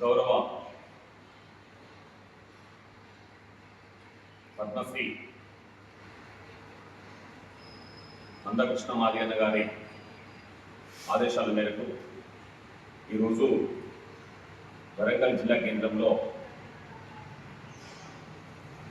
గౌరవ పద్మశ్రీ మందకృష్ణ మాదిగన్న గారి ఆదేశాల మేరకు ఈరోజు వరంగల్ జిల్లా కేంద్రంలో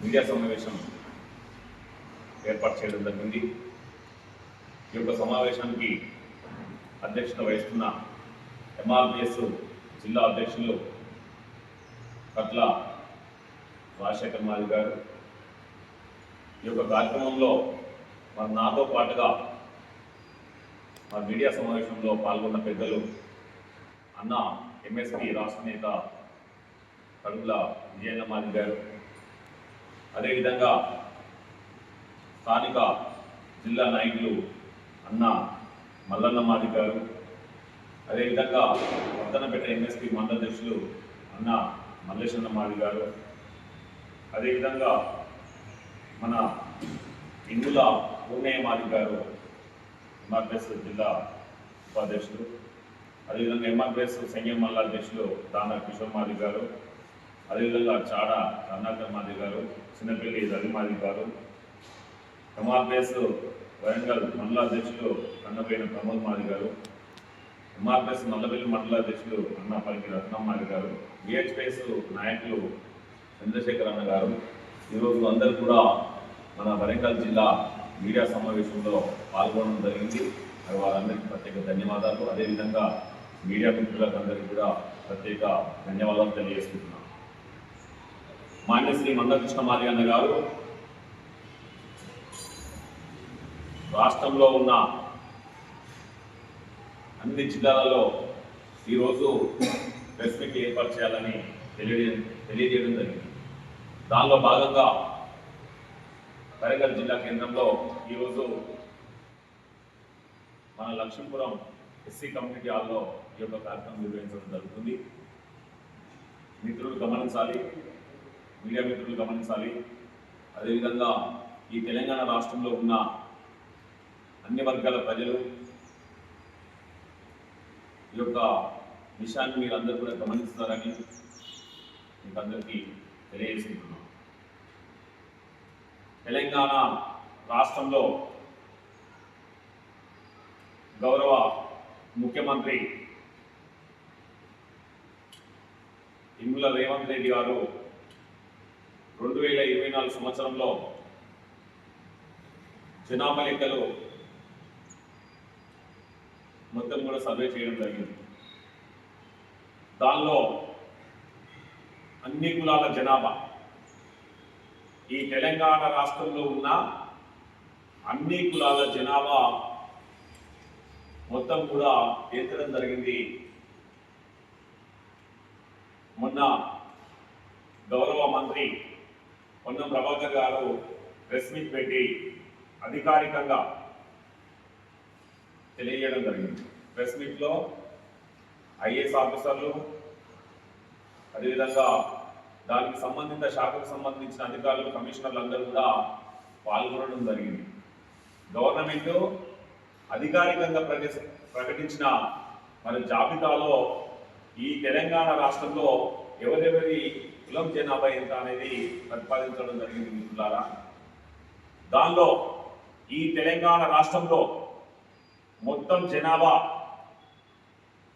మీడియా సమావేశం ఏర్పాటు చేయడం జరిగింది. ఈ యొక్క సమావేశానికి అధ్యక్షత వహిస్తున్న ఎంఆర్పిఎస్ జిల్లా అధ్యక్షులు కట్ల రాజశేఖర్ మాదిగ గారు, ఈ యొక్క కార్యక్రమంలో మరి నాతో పాటుగా మా మీడియా సమావేశంలో పాల్గొన్న పెద్దలు అన్న ఎంఎస్పి రాష్ట్ర నేత కడుగుల విజయన్న మాదిగ గారు, అదేవిధంగా స్థానిక జిల్లా నాయకులు అన్న మల్లన్న మాదిగ గారు, అదేవిధంగా వర్ధనపేట ఎంఎస్పి మండల అధ్యక్షులు అన్న మల్లేశన్న మాదిగ గారు, అదేవిధంగా మన ఇందుల పూర్ణయ్య మాదిగ గారు ఎంఆర్పిఎస్ జిల్లా ఉపాధ్యక్షులు, అదేవిధంగా ఎంఆర్పిఎస్ సంఘం మల్ల అధ్యక్షులు దాన కిషోర్ మాదిగ గారు, అదేవిధంగా చాడ కర్ణాకర్ మాదిగ గారు, చిన్నపల్లి రవి మాదిగ గారు, ఎంఆర్పిఎస్ వరంగల్ మండల అధ్యక్షులు కన్నపైన ప్రమోద్ మాదిగ గారు, ఎంఆర్పిఎస్ నల్లబెల్లి మండల అధ్యక్షులు అన్న పల్లి రత్నం మాదిగ గారు, విహెచ్పిఎస్ నాయకులు చంద్రశేఖర్ అన్న గారు, ఈరోజు అందరూ కూడా మన వరంగల్ జిల్లా మీడియా సమావేశంలో పాల్గొనడం జరిగింది. వారందరికీ ప్రత్యేక ధన్యవాదాలు. అదేవిధంగా మీడియా మిత్రులకు అందరికీ కూడా ప్రత్యేక ధన్యవాదాలు తెలియజేసుకుంటున్నాం. మాన్యశ్రీ మందకృష్ణ మాదిగన్న గారు రాష్ట్రంలో ఉన్న అన్ని జిల్లాలలో ఈరోజు ప్రెస్ మీట్ ఏర్పాటు చేయాలని తెలియజేయడం జరిగింది. దానిలో భాగంగా వరంగల్ జిల్లా కేంద్రంలో ఈరోజు మన లక్ష్మీపురం ఎస్సీ కమ్యూనిటీ హాల్లో ఈ యొక్క కార్యక్రమం నిర్వహించడం జరుగుతుంది. మిత్రులు గమనించాలి, మీడియా మిత్రులు గమనించాలి. అదేవిధంగా ఈ తెలంగాణ రాష్ట్రంలో ఉన్న అన్ని వర్గాల ప్రజలు ఈ యొక్క విషయాన్ని మీరందరూ కూడా గమనిస్తారని మీకు అందరికీ తెలియజేసుకుంటున్నాం. తెలంగాణ రాష్ట్రంలో గౌరవ ముఖ్యమంత్రి యనుమల రేవంత్ రెడ్డి గారు 2024 సంవత్సరంలో జనాభా లెక్కలు మొత్తం కూడా సర్వే చేయడం జరిగింది. దానిలో అన్ని కులాల జనాభా, ఈ తెలంగాణ రాష్ట్రంలో ఉన్న అన్ని కులాల జనాభా మొత్తం కూడా తేల్చడం జరిగింది. మొన్న గౌరవ మంత్రి పొన్నం ప్రభాకర్ గారు ప్రెస్ మీట్ పెట్టి అధికారికంగా తెలియజేయడం జరిగింది. ప్రెస్ మీట్లో ఐఏఎస్ ఆఫీసర్లు, అదేవిధంగా దానికి సంబంధిత శాఖకు సంబంధించిన అధికారులు, కమిషనర్లు అందరూ కూడా పాల్గొనడం జరిగింది. గవర్నమెంట్ అధికారికంగా ప్రకటించిన మన జాబితాలో ఈ తెలంగాణ రాష్ట్రంలో ఎవరెవరి కులం జనాభా ఎంత అనేది ప్రతిపాదించడం జరిగింది మిత్రులారా. దానిలో ఈ తెలంగాణ రాష్ట్రంలో మొత్తం జనాభా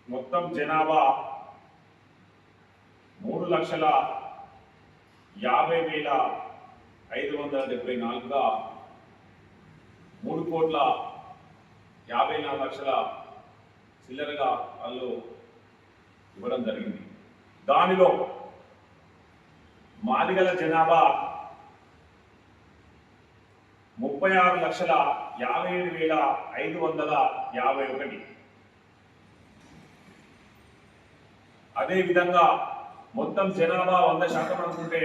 3,50,574గా 3,54,00,000 చిల్లరగా వాళ్ళు ఇవ్వడం జరిగింది. దానిలో మాదిగల జనాభా 36,57,551. అదేవిధంగా మొత్తం జనాభా 100% అనుకుంటే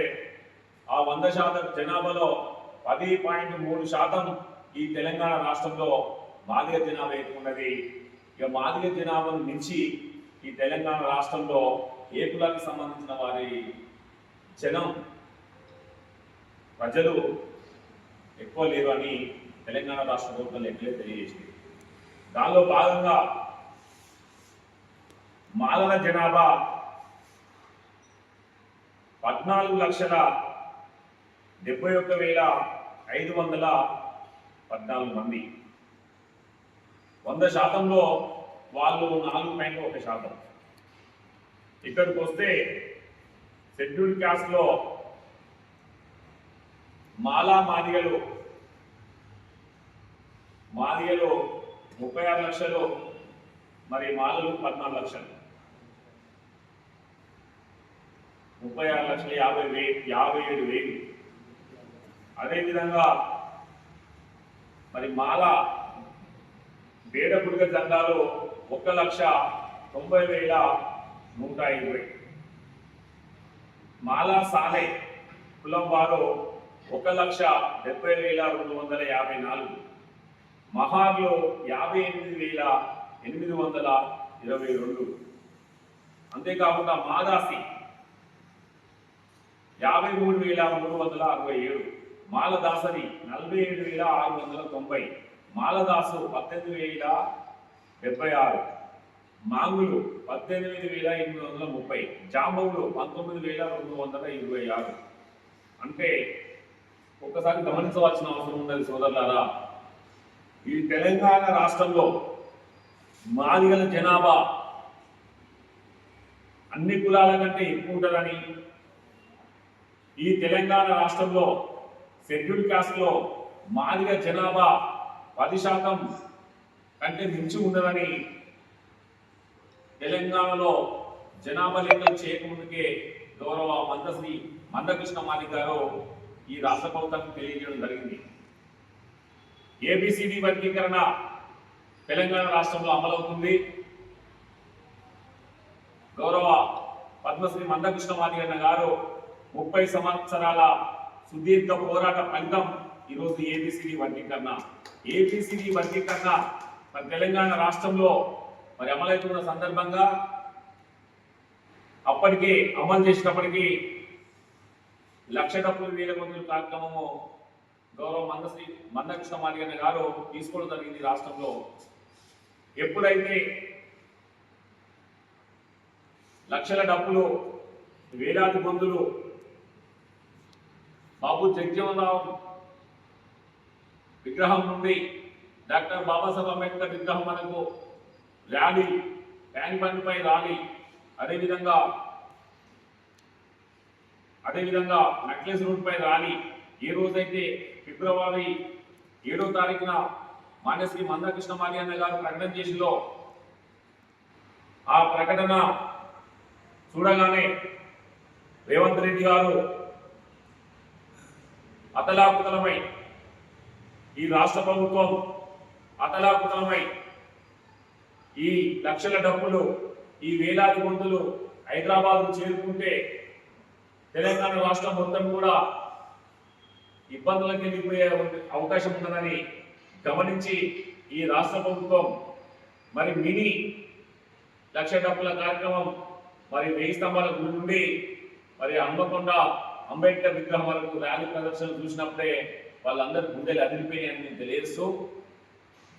ఆ 100% జనాభాలో 10.3% ఈ తెలంగాణ రాష్ట్రంలో మాదిగ జనాభా ఎక్కువ ఉన్నది. ఇక మాదిగ జనాభాను మించి ఈ తెలంగాణ రాష్ట్రంలో ఏ కులానికి సంబంధించిన వారి జనం ప్రజలు ఎక్కువ లేరు అని తెలంగాణ రాష్ట్ర ప్రభుత్వం లెక్కలే తెలియజేసింది. దానిలో భాగంగా మాలల జనాభా 14,71,514 మంది. 100% వాళ్ళు 4.1%. ఇక్కడికి వస్తే షెడ్యూల్డ్ క్యాస్ట్లో మాదిగలు 36 లక్షలు, మరి మాలలు 14 లక్షలు. 36,57,000. అదేవిధంగా మరి మాల బేడపుడిగ జెండాలు 1,90,120. మాల సాలే కులం వారు 1,70,254. మహార్లు 58,822. అంతేకాకుండా మాదాసి 53,367. మాలదాసరి 47,690. మాలదాసు 18,076. మాంగులు 18,830. జాంబవులు 19,226. అంటే ఒక్కసారి గమనించవలసిన అవసరం ఉన్నది సోదరులారా. ఈ తెలంగాణ రాష్ట్రంలో మాదిగల జనాభా అన్ని కులాల కంటే ఎక్కువ ఉంటుందని, ఈ తెలంగాణ రాష్ట్రంలో షెడ్యూల్ కాస్ట్లో మాదిగ జనాభా 10% కంటే మించి ఉండదని తెలంగాణలో జనాభా లెక్కలు చేయకముందుకే గౌరవ మంత్రి మందకృష్ణ మాదిగ గారు ఈ రాష్ట్ర ప్రభుత్వానికి తెలియజేయడం జరిగింది. ఏబిసిడి వర్గీకరణ తెలంగాణ రాష్ట్రంలో అమలవుతుంది. గౌరవ పద్మశ్రీ మందకృష్ణ మాదిగ గారు 30 సంవత్సరాల సుదీర్ఘ పోరాట ఫలితం ఈరోజు ఏబిసిడి వర్గీకరణ. ఏబిసిడి వర్గీకరణ మరి తెలంగాణ రాష్ట్రంలో మరి అమలవుతున్న సందర్భంగా అప్పటికే అమలు చేసినప్పటికీ 1,70,000 కార్యక్రమము గౌరవ మందకృష్ణ మాదిగ గారు తీసుకోవడం జరిగింది రాష్ట్రంలో. ఎప్పుడైతే లక్షల డబ్బులు, వేలాది గొంతులు బాబు జగజ్జీవన్ రావు విగ్రహం నుండి డాక్టర్ బాబాసాహెబ్ అంబేద్కర్ విగ్రహం వరకు ర్యాలీ, ట్యాంక్ బండ్పై ర్యాలీ, అదేవిధంగా నక్లెస్ రోడ్పై ర్యాలీ. ఏ రోజైతే ఫిబ్రవరి 7వ తారీఖున మాన్యశ్రీ మందకృష్ణ మాదిగ గారు ప్రకటన చేసిలో, ఆ ప్రకటన చూడగానే రేవంత్ రెడ్డి గారు అతలాకుతలమై, ఈ రాష్ట్ర ప్రభుత్వం అతలాకుతలమై ఈ లక్షల డబ్బులు, ఈ వేలాది గొంతులు హైదరాబాద్కు చేరుకుంటే తెలంగాణ రాష్ట్రం మొత్తం కూడా ఇబ్బందులకు వెళ్ళిపోయే అవకాశం ఉందని గమనించి ఈ రాష్ట్ర ప్రభుత్వం మరి మినీ లక్ష డబ్బుల కార్యక్రమం మరి 1000 స్తంభాల గుడి నుండి మరి హన్మకొండ అంబేద్కర్ విగ్రహం వరకు ర్యాలీ ప్రదర్శన చూసినప్పుడే వాళ్ళందరూ గుండెలు అదిరిపోయాయని నేను తెలియజేస్తూ,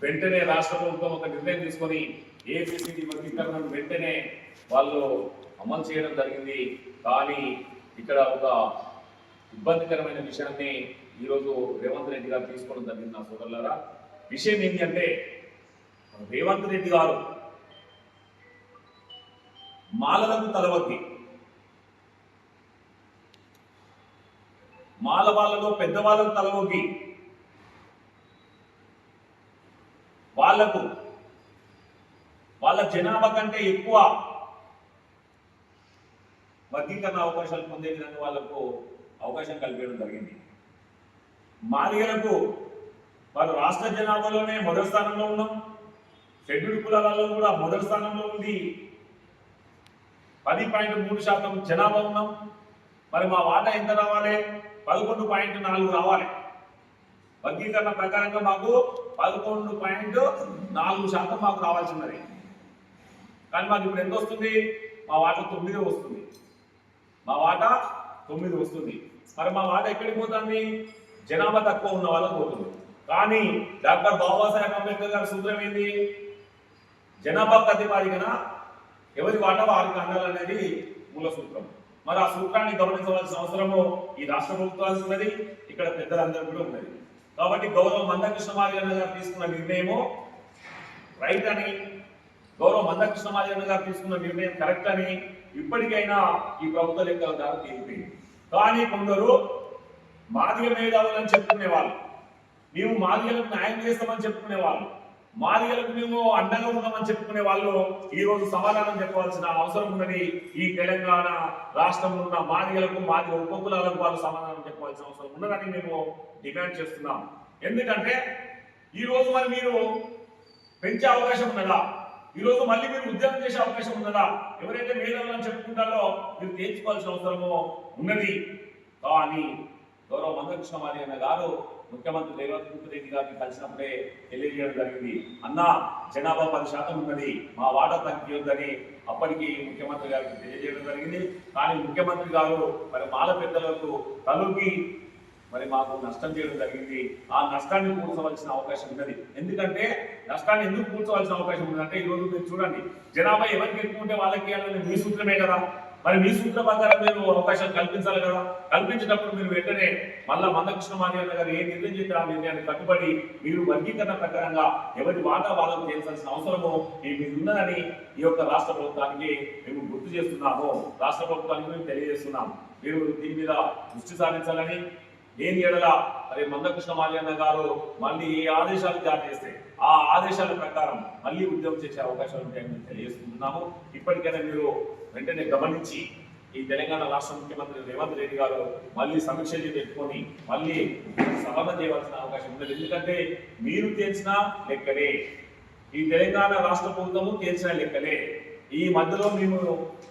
వెంటనే రాష్ట్ర ప్రభుత్వం ఒక నిర్ణయం తీసుకొని ఏబిసిడి వర్గీకరణను వెంటనే వాళ్ళు అమలు చేయడం జరిగింది. కానీ ఇక్కడ ఒక ఇబ్బందికరమైన విషయాన్ని ఈరోజు రేవంత్ రెడ్డి గారు తీసుకోవడం జరిగింది. నా సోదరులారా, విషయం ఏంటంటే రేవంత్ రెడ్డి గారు మాలలకు తలవద్ది, మాల వాళ్ళలో పెద్దవాళ్ళకు తలవొగ్గి వాళ్ళ జనాభా కంటే ఎక్కువ వర్గీకరణ అవకాశాలు పొందే విధంగా వాళ్లకు అవకాశం కల్పించడం జరిగింది. మాదిగలకు వారు రాష్ట్ర జనాభాలోనే మొదటి స్థానంలో ఉన్నాం, షెడ్యూల్డ్ కులాలలో కూడా మొదటి స్థానంలో ఉంది. 10.3% జనాభా ఉన్నాం. మరి మా వాటా ఎంత రావాలి? 11.4 రావాలి. వర్గీకరణ ప్రకారంగా మాకు 11.4% మాకు రావాల్సినది. కానీ మాకు ఇప్పుడు ఎంత వస్తుంది? మా వాటా 9 వస్తుంది. మా వాటా 9 వస్తుంది. మరి మా వాటా ఎక్కడికి పోతుంది? జనాభా తక్కువ ఉన్న వాళ్ళకి పోతుంది. కానీ డాక్టర్ బాబాసాహెబ్ అంబేద్కర్ గారి సూత్రం ఏంది? జనాభా ప్రాతిపదికన ఎవరి వాటా వారికి అందాలనేది మూల సూత్రం. మరి ఆ సూత్రాన్ని గమనించవలసిన అవసరము ఈ రాష్ట్ర ప్రభుత్వానికి ఉన్నది, ఇక్కడ పెద్దలందరూ కూడా ఉన్నది. కాబట్టి గౌరవ మందకృష్ణ మాదిగన్న గారు తీసుకున్న నిర్ణయము రైట్ అని, గౌరవ మందకృష్ణ మాదిగన్న గారు తీసుకున్న నిర్ణయం కరెక్ట్ అని ఇప్పటికైనా ఈ ప్రభుత్వ లెక్కల ద్వారా తేలిపోయింది. కానీ కొందరు మాదిగ మేధావులని చెప్పుకునే వాళ్ళు, మేము మాదిగలకు న్యాయం చేస్తామని చెప్పుకునే వాళ్ళు, మాదిగలకు మేము అండగా ఉన్నామని చెప్పుకునే వాళ్ళు ఈ రోజు సమాధానం చెప్పవలసిన అవసరం ఉన్నది. ఈ తెలంగాణ రాష్ట్రంలో ఉన్న మాదిగలకు, మాదిగ ఉపకులాలకు వాళ్ళు సమాధానం చెప్పవలసిన అవసరం ఉన్నదని మేము డిమాండ్ చేస్తున్నాం. ఎందుకంటే ఈ రోజు మరి మీరు పెంచే అవకాశం ఉన్నదా? ఈ రోజు మళ్ళీ మీరు ఉద్యమం చేసే అవకాశం ఉన్నదా? ఎవరైతే మేధావులని చెప్పుకుంటారో మీరు తేల్చుకోవాల్సిన అవసరము ఉన్నది. కానీ గౌరవ మందకృష్ణ మాదిగన్న గారు ముఖ్యమంత్రి రేవంత్ రెడ్డి గారిని కలిసినప్పుడే తెలియజేయడం జరిగింది, అన్న జనాభా 10% ఉన్నది, మా వాటా తగ్గియొద్దని అప్పటికి ముఖ్యమంత్రి గారికి తెలియజేయడం జరిగింది. కానీ ముఖ్యమంత్రి గారు మరి మాల పెద్దలకు తలుకి మరి మాకు నష్టం చేయడం జరిగింది. ఆ నష్టాన్ని పూడ్చవలసిన అవకాశం ఉన్నది. ఎందుకంటే నష్టాన్ని ఎందుకు పూడ్చవలసిన అవకాశం ఉన్నదంటే ఈ రోజు మీరు చూడండి, జనాభా ఎవరికి ఎక్కువ ఉంటే వాళ్ళకి ఇవ్వాలని మీ సూత్రమే కదా. మరి మీ సూత్ర ప్రకారం మీరు అవకాశం కల్పించాలి కదా. కల్పించినప్పుడు మీరు వెంటనే మళ్ళా మందకృష్ణ మాదిగన్న గారు ఏ నిర్ణయం చేస్తే ఆ నిర్ణయాన్ని కట్టుబడి మీరు వర్గీకరణ ప్రకారంగా ఎవరి వాటా వాళ్ళకు చేయాల్సిన అవసరము మీకు ఉన్నదని ఈ యొక్క రాష్ట్ర ప్రభుత్వానికి మేము గుర్తు చేస్తున్నాము, రాష్ట్ర ప్రభుత్వానికి మేము తెలియజేస్తున్నాము. మీరు దీని మీద దృష్టి సారించాలని, దేని ఎడల మరి మందకృష్ణ మాదిగన్న గారు మళ్ళీ ఏ ఆదేశాలు జారీ చేస్తే ఆ ఆదేశాల ప్రకారం మళ్ళీ ఉద్యమం చేసే అవకాశాలు ఉంటాయని తెలియజేసుకుంటున్నాము. ఇప్పటికైనా మీరు వెంటనే గమనించి ఈ తెలంగాణ రాష్ట్ర ముఖ్యమంత్రి రేవంత్ రెడ్డి గారు మళ్ళీ సమీక్ష పెట్టుకొని మళ్ళీ సవరణ చేయవలసిన అవకాశం ఉంది. ఎందుకంటే మీరు తేల్చిన లెక్కలే, ఈ తెలంగాణ రాష్ట్ర ప్రభుత్వము తేల్చిన లెక్కలే. ఈ మధ్యలో మేము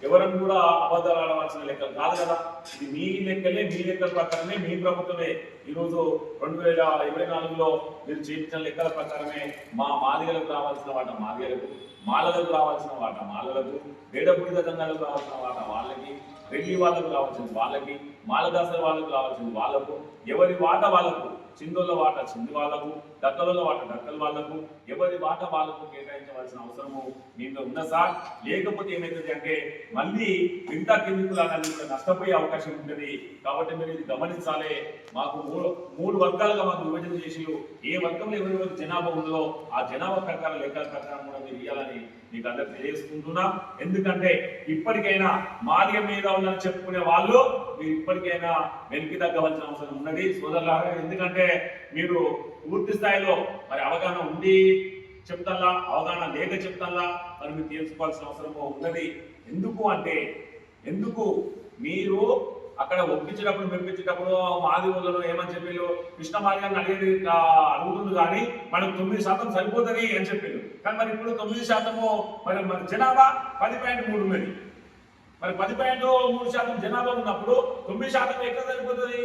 ఎవరిని కూడా అబద్ధాలు ఆడవలసిన లెక్కలు కాదు కదా. ఇది మీ లెక్కలే, మీ లెక్కల ప్రకారమే మీ ప్రభుత్వమే ఈరోజు 2024లో మీరు చేయించిన లెక్కల ప్రకారమే మా మాదిగలకు రావాల్సిన వాట మాదిగలకు, మాలలకు రావాల్సిన వాట మాలలకు, వేడబుడిద దండాలకు రావాల్సిన వాట వాళ్ళకి, రెడ్డి వాళ్ళకు రావాల్సింది వాళ్ళకి, మాలదాసల వాళ్ళకు రావాల్సింది వాళ్ళకు, ఎవరి వాట వాళ్ళకు, చిందోళ్ళ వాట చింది వాళ్ళకు, దక్కల వాట దక్కల వాళ్ళకు, ఎవరి వాట వాళ్ళకు కేటాయించవలసిన అవసరము దీంట్లో ఉన్న సార్. లేకపోతే ఏమైతుంది అంటే మళ్ళీ మిగతా కిందికులన్నీ కూడా నష్టపోయే అవకాశం ఉంటుంది. కాబట్టి మీరు ఇది గమనించాలి. మాకు మూడు వర్గాలుగా మాకు విభజన చేసి ఏ వర్గంలో ఎవరి జనాభా ఉందో ఆ జనాభా ప్రకారం లెక్కల ప్రకారం కూడా మీరు ఇవ్వాలని మీకు అందరు తెలియజేసుకుంటున్నాం. ఎందుకంటే ఇప్పటికైనా మాదిగ మీద ఉందని చెప్పుకునే వాళ్ళు మీరు ఇప్పటికైనా వెనక్కి తగ్గవలసిన అవసరం ఉన్నది సోదరులారా. ఎందుకంటే మీరు పూర్తి స్థాయిలో మరి అవగాహన ఉండి చెప్తాలా, అవగాహన లేక చెప్తాలా మరి మీరు తెలుసుకోవాల్సిన అవసరం ఉన్నది. ఎందుకు మీరు అక్కడ ఒప్పించేటప్పుడు మెప్పించేటప్పుడు మాది ఊళ్ళలో ఏమని చెప్పారు, కృష్ణ మాదిగని అడిగేది అడుగుతుంది కానీ మనకు 9% సరిపోతుంది అని చెప్పారు. కానీ మరి ఇప్పుడు 9% మరి జనాభా 10.3 ఉన్నది. మరి 10.3% జనాభా ఉన్నప్పుడు 9% ఎక్కడ సరిపోతుంది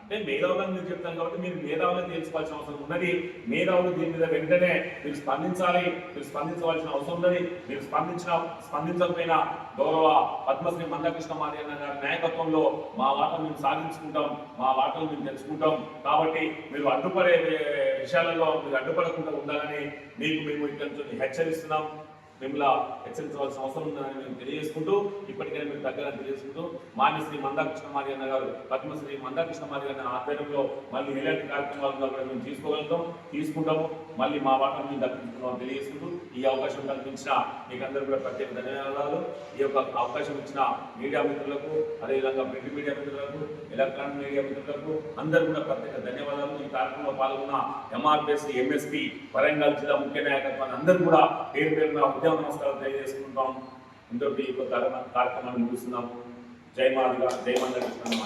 అంటే మేధావులను మీరు చెప్తాను కాబట్టి మీరు మేధావులను తెలుసుకోవాల్సిన అవసరం ఉన్నది. మేధావులు దీని మీద వెంటనే మీరు స్పందించాలి, మీరు స్పందించవలసిన అవసరం ఉన్నది. మీరు స్పందించకపోయినా గౌరవ పద్మశ్రీ మందకృష్ణ మాదిగన్న గారి నాయకత్వంలో మా వాటలు మేము సాధించుకుంటాం, మా వాటలు మేము తెలుసుకుంటాం. కాబట్టి మీరు అడ్డుపడే విషయాలలో మీరు అడ్డుపడకుండా ఉండాలని మేము ఇక్కడ నుంచి హెచ్చరిస్తున్నాం. మిమ్మల్ని హెచ్చరించవలసిన అవసరం ఉందని మేము తెలియజేసుకుంటూ ఇప్పటికైనా మీరు దగ్గర తెలియజేసుకుంటూ మాన్యశ్రీ మందాకృష్ణ మాదిగన్న గారు పద్మశ్రీ మందాకృష్ణ మాదిగన్న ఆధ్వర్యంలో మళ్ళీ ఎలాంటి కార్యక్రమాలు కూడా మేము తీసుకుంటాము. మళ్ళీ మా వాటను మేము దక్కించుకున్నామని తెలియజేసుకుంటూ ఈ అవకాశం కల్పించిన మీకు అందరూ కూడా ప్రత్యేక ధన్యవాదాలు. ఈ యొక్క అవకాశం ఇచ్చిన మీడియా మిత్రులకు, అదేవిధంగా ప్రింట్ మీడియా మిత్రులకు, ఎలక్ట్రానిక్ మీడియా మిత్రులకు అందరూ కూడా ప్రత్యేక ధన్యవాదాలు. ఈ కార్యక్రమంలో పాల్గొన్న ఎంఆర్పిఎస్, ఎంఎస్పీ, వరంగల్ జిల్లా ముఖ్య నాయకత్వాన్ని అందరూ కూడా పేరు పేరున నమస్కారం తెలియజేసుకుంటాం. ఇంతటి కార్యక్రమాన్ని ముగిస్తున్నాము. జై మాదిగ, జై మందకృష్ణ.